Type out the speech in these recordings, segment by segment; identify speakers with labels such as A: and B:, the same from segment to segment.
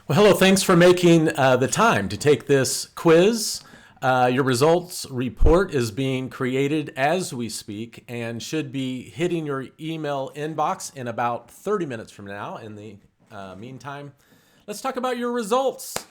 A: Well, hello. Thanks for making the time to take this quiz. Your results report is being created as we speak and should be hitting your email inbox in about 30 minutes from now. In the meantime, let's talk about your results.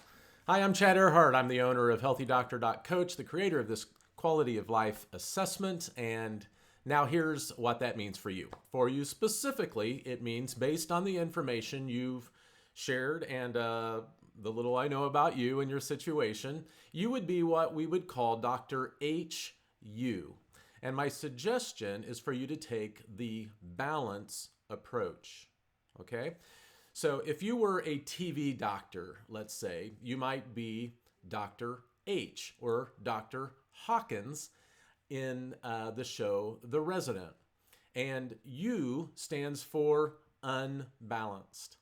A: Hi, I'm Chad Earhart. I'm the owner of HealthyDoctor.Coach, the creator of this quality of life assessment. And now here's what that means for you. For you specifically, it means based on the information you've shared and the little I know about you and your situation, you would be what we would call Dr. HU. And my suggestion is for you to take the balance approach. Okay? So if you were a TV doctor, let's say, you might be Dr. H or Dr. Hawkins in the show The Resident. And U stands for unbalanced.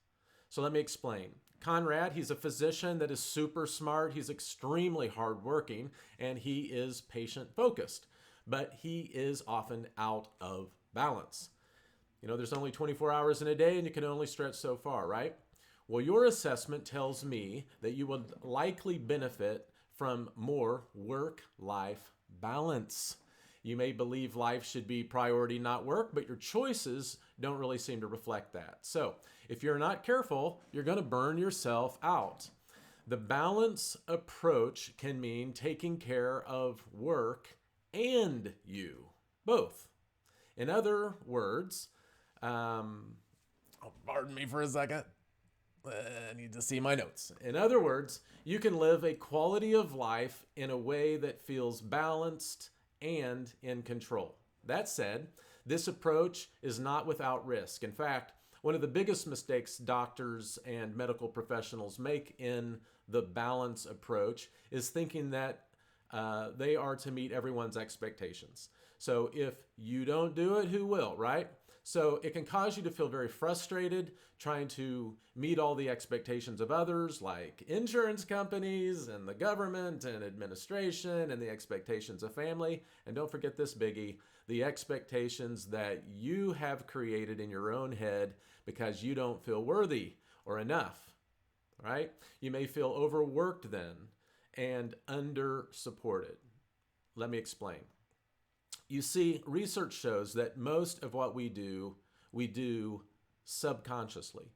A: So let me explain. Conrad, he's a physician that is super smart. He's extremely hardworking and he is patient focused, but he is often out of balance. You know, there's only 24 hours in a day and you can only stretch so far, right? Well, your assessment tells me that you would likely benefit from more work-life balance. You may believe life should be priority, not work, but your choices don't really seem to reflect that. So if you're not careful, you're going to burn yourself out. The balance approach can mean taking care of work and you, both. In other words, pardon me for a second. I need to see my notes. In other words, you can live a quality of life in a way that feels balanced and in control. That said, this approach is not without risk. In fact, one of the biggest mistakes doctors and medical professionals make in the balance approach is thinking that they are to meet everyone's expectations. So if you don't do it, who will, right? So it can cause you to feel very frustrated trying to meet all the expectations of others, like insurance companies and the government and administration and the expectations of family. And don't forget this biggie, the expectations that you have created in your own head because you don't feel worthy or enough, right? You may feel overworked then and under supported. Let me explain. You see, research shows that most of what we do subconsciously.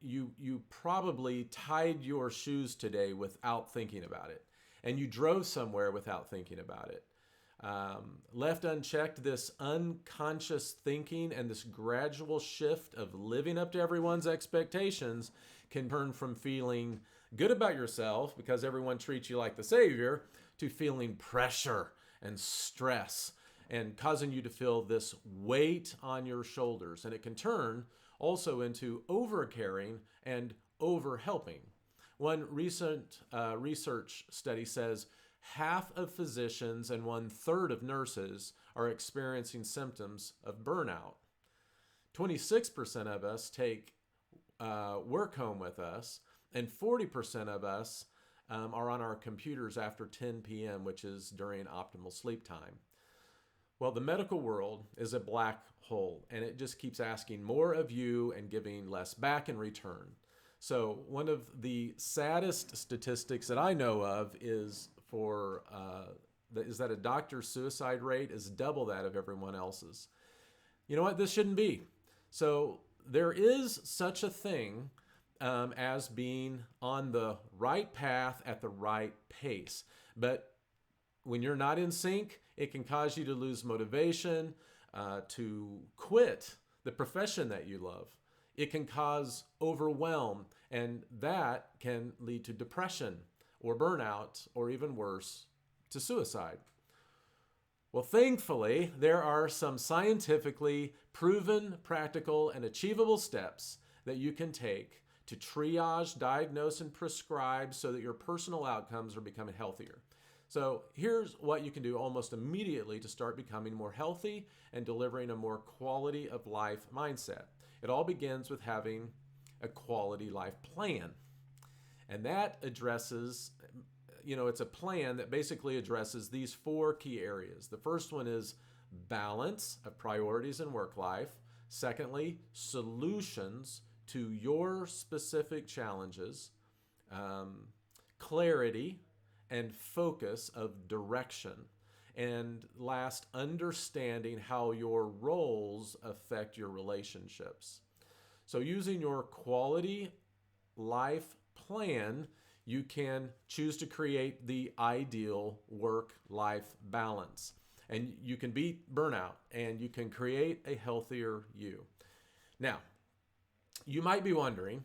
A: You probably tied your shoes today without thinking about it, and you drove somewhere without thinking about it. Left unchecked, this unconscious thinking and this gradual shift of living up to everyone's expectations can turn from feeling good about yourself because everyone treats you like the savior to feeling pressure and stress and causing you to feel this weight on your shoulders. And it can turn also into over-caring and over-helping. One recent research study says half of physicians and 1/3 of nurses are experiencing symptoms of burnout. 26% of us take work home with us, and 40% of us are on our computers after 10 p.m., which is during optimal sleep time. Well, the medical world is a black hole, and it just keeps asking more of you and giving less back in return. So one of the saddest statistics that I know of is that a doctor's suicide rate is double that of everyone else's. You know what? This shouldn't be. So there is such a thing as being on the right path at the right pace. But when you're not in sync, it can cause you to lose motivation, to quit the profession that you love. It can cause overwhelm, and that can lead to depression or burnout, or even worse, to suicide. Well, thankfully, there are some scientifically proven, practical, and achievable steps that you can take to triage, diagnose, and prescribe so that your personal outcomes are becoming healthier. So here's what you can do almost immediately to start becoming more healthy and delivering a more quality of life mindset. It all begins with having a quality life plan. And that addresses, it's a plan that basically addresses these 4 key areas. The first one is balance of priorities in work life. Secondly, solutions to your specific challenges. clarity and focus of direction. And last, understanding how your roles affect your relationships. So, using your quality life plan, you can choose to create the ideal work life balance. And you can beat burnout and you can create a healthier you. Now, you might be wondering,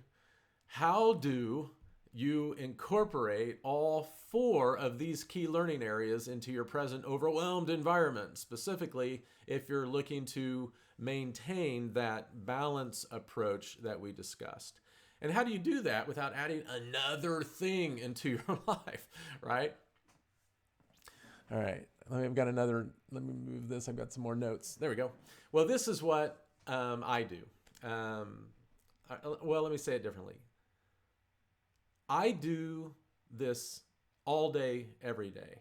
A: how do you incorporate all four of these key learning areas into your present overwhelmed environment, specifically if you're looking to maintain that balance approach that we discussed? And how do you do that without adding another thing into your life, right? All right, let me move this. I've got some more notes. There we go. Well, this is what I do. Well, let me say it differently. I do this all day, every day.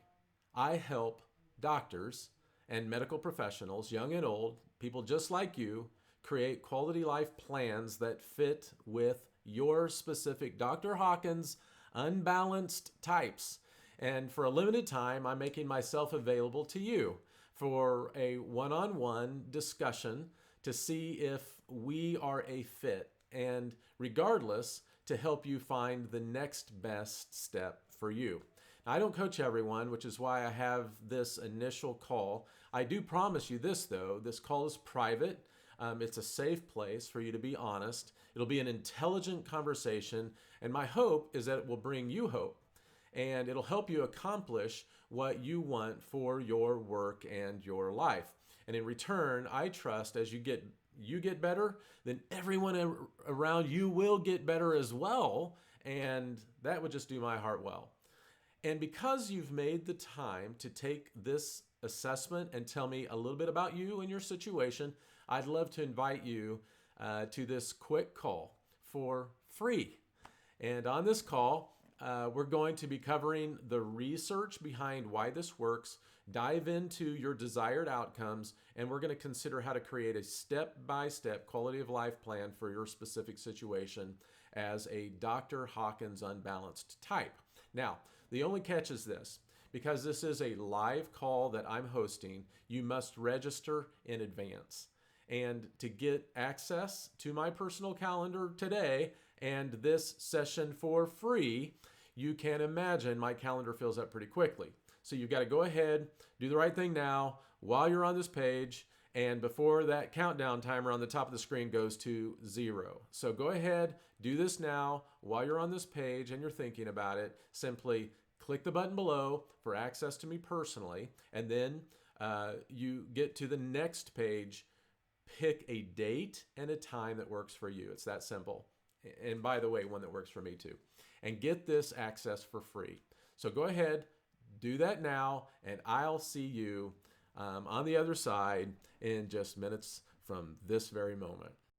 A: I help doctors and medical professionals, young and old, people just like you, create quality life plans that fit with your specific Dr. Hawkins unbalanced types. And for a limited time, I'm making myself available to you for a one-on-one discussion to see if we are a fit, and regardless, to help you find the next best step for you. Now, I don't coach everyone, which is why I have this initial call. I do promise you this, though. This call is private. It's a safe place for you to be honest. It'll be an intelligent conversation, and my hope is that it will bring you hope, and it'll help you accomplish what you want for your work and your life. And in return, I trust as you get better, then everyone around you will get better as well, and that would just do my heart well. And because you've made the time to take this assessment and tell me a little bit about you and your situation, I'd love to invite you to this quick call for free. And on this call, we're going to be covering the research behind why this works, dive into your desired outcomes, and we're going to consider how to create a step-by-step quality of life plan for your specific situation as a Dr. Hawkins unbalanced type. Now, the only catch is this. Because this is a live call that I'm hosting, you must register in advance. And to get access to my personal calendar today and this session for free, you can imagine my calendar fills up pretty quickly. So you've got to go ahead, do the right thing now while you're on this page, and before that countdown timer on the top of the screen goes to 0. So go ahead, do this now while you're on this page and you're thinking about it. Simply click the button below for access to me personally, and then you get to the next page. Pick a date and a time that works for you. It's that simple. And by the way, one that works for me too. And get this access for free. So go ahead, do that now, and I'll see you on the other side in just minutes from this very moment.